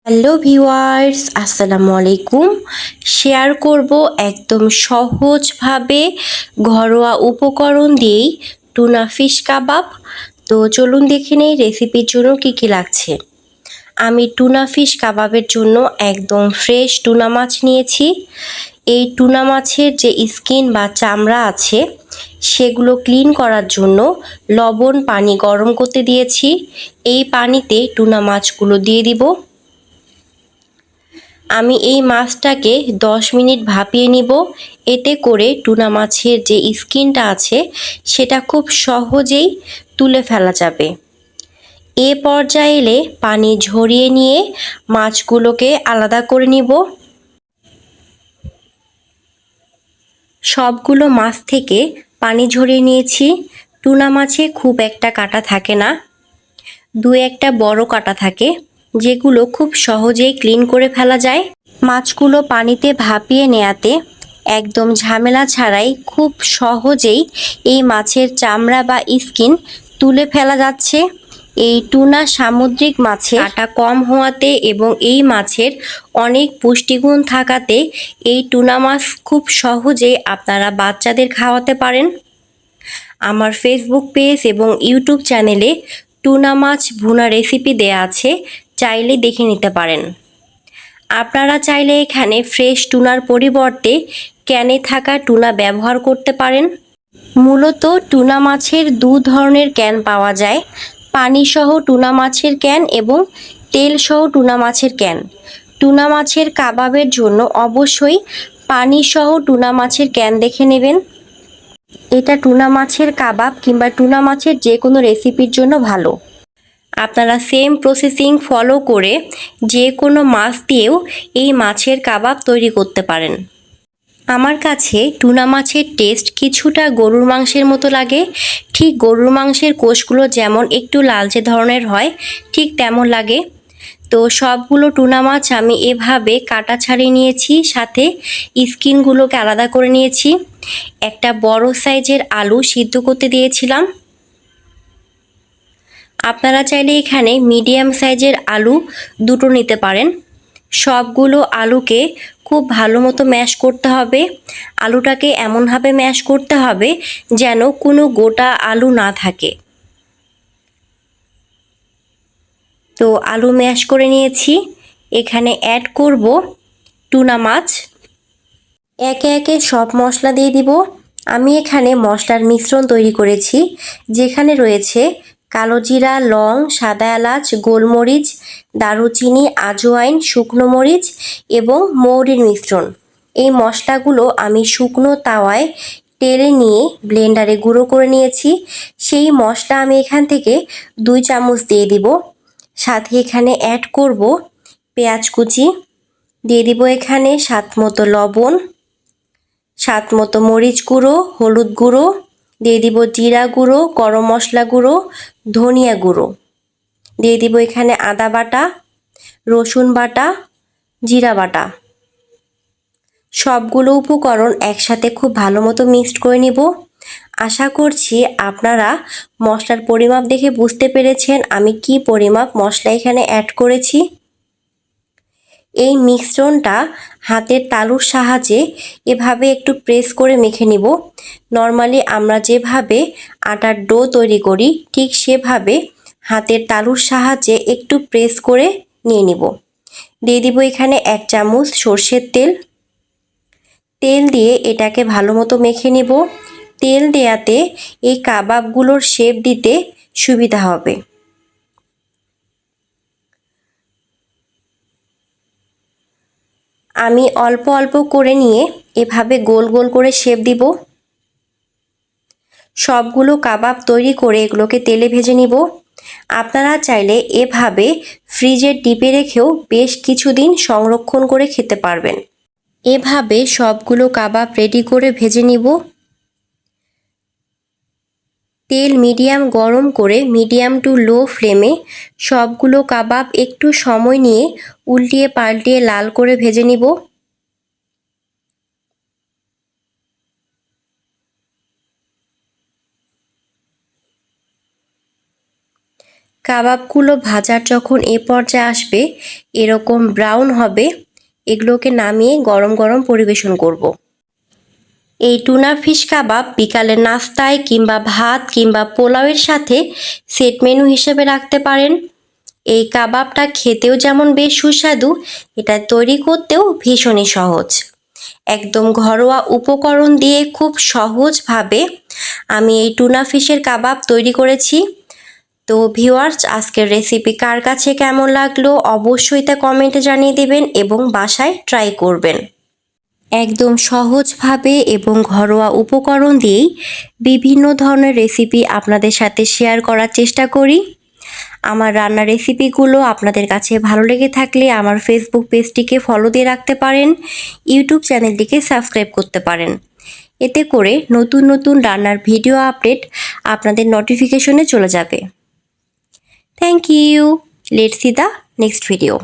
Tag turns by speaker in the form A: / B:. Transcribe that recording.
A: Hello viewers, আসসালামু আলাইকুম। Share করব একদম সহজভাবে ঘরোয়া উপকরণ দিয়েই টুনা ফিশ কাবাব। তো চলুন দেখে নেই রেসিপির জন্য কী কী লাগছে। আমি টুনা ফিশ কাবাবের জন্য একদম ফ্রেশ টুনা মাছ নিয়েছি। এই টুনা মাছের যে স্কিন বা চামড়া আছে সেগুলো ক্লিন করার জন্য লবণ পানি গরম করতে দিয়েছি। এই পানিতে টুনা মাছগুলো দিয়ে দিব। আমি এই মাছটাকে 10 মিনিট ভাপিয়ে নিব। এতে করে টুনা মাছের যে স্কিনটা আছে সেটা খুব সহজেই তুলে ফেলা যাবে। এ পর্যায়ে এলে পানি ঝরিয়ে নিয়ে মাছগুলোকে আলাদা করে নিব। সবগুলো মাছ থেকে পানি ঝরিয়ে নিয়েছি। টুনা মাছে খুব একটা কাঁটা থাকে না, দু একটা বড় কাঁটা থাকে যেগুলো খুব সহজেই ক্লিন করে ফেলা যায়। মাছগুলো পানিতে ভাপিয়ে নেয়াতে একদম ঝামেলা ছাড়াই খুব সহজেই এই মাছের চামড়া বা স্কিন তুলে ফেলা যাচ্ছে। এই টুনা সামুদ্রিক মাছে কাঁটা কম হওয়াতে এবং এই মাছের অনেক পুষ্টিগুণ থাকাতে এই টুনা মাছ খুব সহজেই আপনারা বাচ্চাদের খাওয়াতে পারেন। আমার ফেসবুক পেজ এবং ইউটিউব চ্যানেলে টুনা মাছ ভুনা রেসিপি দেয়া আছে, চাইলে দেখে নিতে পারেন। আপনারা চাইলে এখানে ফ্রেশ টুনার পরিবর্তে ক্যানে থাকা টুনা ব্যবহার করতে পারেন। মূলত টুনা মাছের দু ধরনের ক্যান পাওয়া যায়, পানিসহ টুনা মাছের ক্যান এবং তেলসহ টুনা মাছের ক্যান। টুনা মাছের কাবাবের জন্য অবশ্যই পানিসহ টুনা মাছের ক্যান দেখে নেবেন। এটা টুনা মাছের কাবাব কিংবা টুনা মাছের যে কোনো রেসিপির জন্য ভালো। আপনারা সেম প্রসেসিং ফলো করে যে কোনো মাছ দিয়েও এই মাছের কাবাব তৈরি করতে পারেন। আমার কাছে টুনা মাছের টেস্ট কিছুটা গরুর মাংসের মতো লাগে। ঠিক গরুর মাংসের কোষগুলো যেমন একটু লালচে ধরনের হয়, ঠিক তেমন লাগে। তো সবগুলো টুনা মাছ আমি এভাবে কাটা ছাড়িয়ে নিয়েছি, সাথে স্কিনগুলোকে আলাদা করে নিয়েছি। একটা বড় সাইজের আলু সিদ্ধ করতে দিয়েছিলাম। আপনারা চাইলে এখানে মিডিয়াম সাইজের আলু দুটো নিতে পারেন। সবগুলো আলুকে খুব ভালো মতো ম্যাশ করতে হবে। আলুটাকে এমনভাবে ম্যাশ করতে হবে যেন কোনো গোটা আলু না থাকে। তো আলু ম্যাশ করে নিয়েছি। এখানে অ্যাড করব টুনা মাছ। একে একে সব মশলা দিয়ে দিব। আমি এখানে মশলার মিশ্রণ তৈরি করেছি, যেখানে রয়েছে কালো জিরা, লং, সাদা এলাচ, গোলমরিচ, দারুচিনি, আজওয়াইন, শুকনো মরিচ এবং মৌরির মিশ্রণ। এই মশলাগুলো আমি শুকনো তাওয়ায় টেলে নিয়ে ব্লেন্ডারে গুঁড়ো করে নিয়েছি। সেই মশলা আমি এখান থেকে 2 চামচ দিয়ে দিব। সাথে এখানে অ্যাড করব পেঁয়াজ কুচি, দিয়ে দিব এখানে স্বাদ মতো লবণ, স্বাদ মতো মরিচ গুঁড়ো, হলুদ গুঁড়ো, দিয়ে দিব জিরা গুঁড়ো, গরম মশলা গুঁড়ো, ধনিয়া গুঁড়ো, দিয়ে দিব এখানে আদা বাটা, রসুন বাটা, জিরা বাটা। সবগুলো উপকরণ একসাথে খুব ভালো মতো মিক্সড করে নিব। আশা করছি আপনারা মশলার পরিমাপ দেখে বুঝতে পেরেছেন আমি কি পরিমাপ মশলা এখানে অ্যাড করেছি। এই মিশ্রণটা হাতের তালুর সাহায্যে এভাবে একটু প্রেস করে মেখে নিব। নর্মালি আমরা যেভাবে আটার ডো তৈরি করি ঠিক সেভাবে হাতের তালুর সাহায্যে একটু প্রেস করে নিয়ে নিব। দিয়ে দিব এখানে 1 চামচ সর্ষের তেল। তেল দিয়ে এটাকে ভালো মতো মেখে নিব। তেল দেয়াতে এই কাবাবগুলোর শেপ দিতে সুবিধা হবে। আমি অল্প অল্প করে নিয়ে এভাবে গোল গোল করে শেপ দিব। সবগুলো কাবাব তৈরি করে এগুলোকে তেলে ভেজে নিব। আপনারা চাইলে এভাবে ফ্রিজে ডিপে রেখেও বেশ কিছুদিন সংরক্ষণ করে খেতে পারবেন। এভাবে সবগুলো কাবাব রেডি করে ভেজে নিব। তেল মিডিয়াম গরম করে মিডিয়াম টু লো ফ্লেমে সবগুলো কাবাব একটু সময় নিয়ে উল্টিয়ে পাল্টিয়ে লাল করে ভেজে নিব। কাবাবগুলো ভাজার যখন এ পর্যায়ে আসবে, এরকম ব্রাউন হবে, এগুলোকে নামিয়ে গরম গরম পরিবেশন করব। এই টুনা ফিশ কাবাব বিকালের নাস্তায় কিংবা ভাত কিংবা পোলাওয়ের সাথে সেট মেনু হিসেবে রাখতে পারেন। এই কাবাবটা খেতেও যেমন বেশ সুস্বাদু, এটা তৈরি করতেও ভীষণই সহজ। একদম ঘরোয়া উপকরণ দিয়ে খুব সহজভাবে আমি এই টুনা ফিশের কাবাব তৈরি করেছি। তো ভিউয়ার্স, আজকের রেসিপি কার কাছে কেমন লাগলো অবশ্যই তা কমেন্টে জানিয়ে দেবেন এবং বাসায় ট্রাই করবেন। একদম সহজভাবে এবং ঘরোয়া উপকরণ দিয়েই বিভিন্ন ধরনের রেসিপি আপনাদের সাথে শেয়ার করার চেষ্টা করি। আমার রান্নার রেসিপিগুলো আপনাদের কাছে ভালো লেগে থাকলে আমার ফেসবুক পেজটিকে ফলো দিয়ে রাখতে পারেন, ইউটিউব চ্যানেলটিকে সাবস্ক্রাইব করতে পারেন। এতে করে নতুন নতুন রান্নার ভিডিও আপডেট আপনাদের নোটিফিকেশনে চলে যাবে। Thank you. Let's see the next video.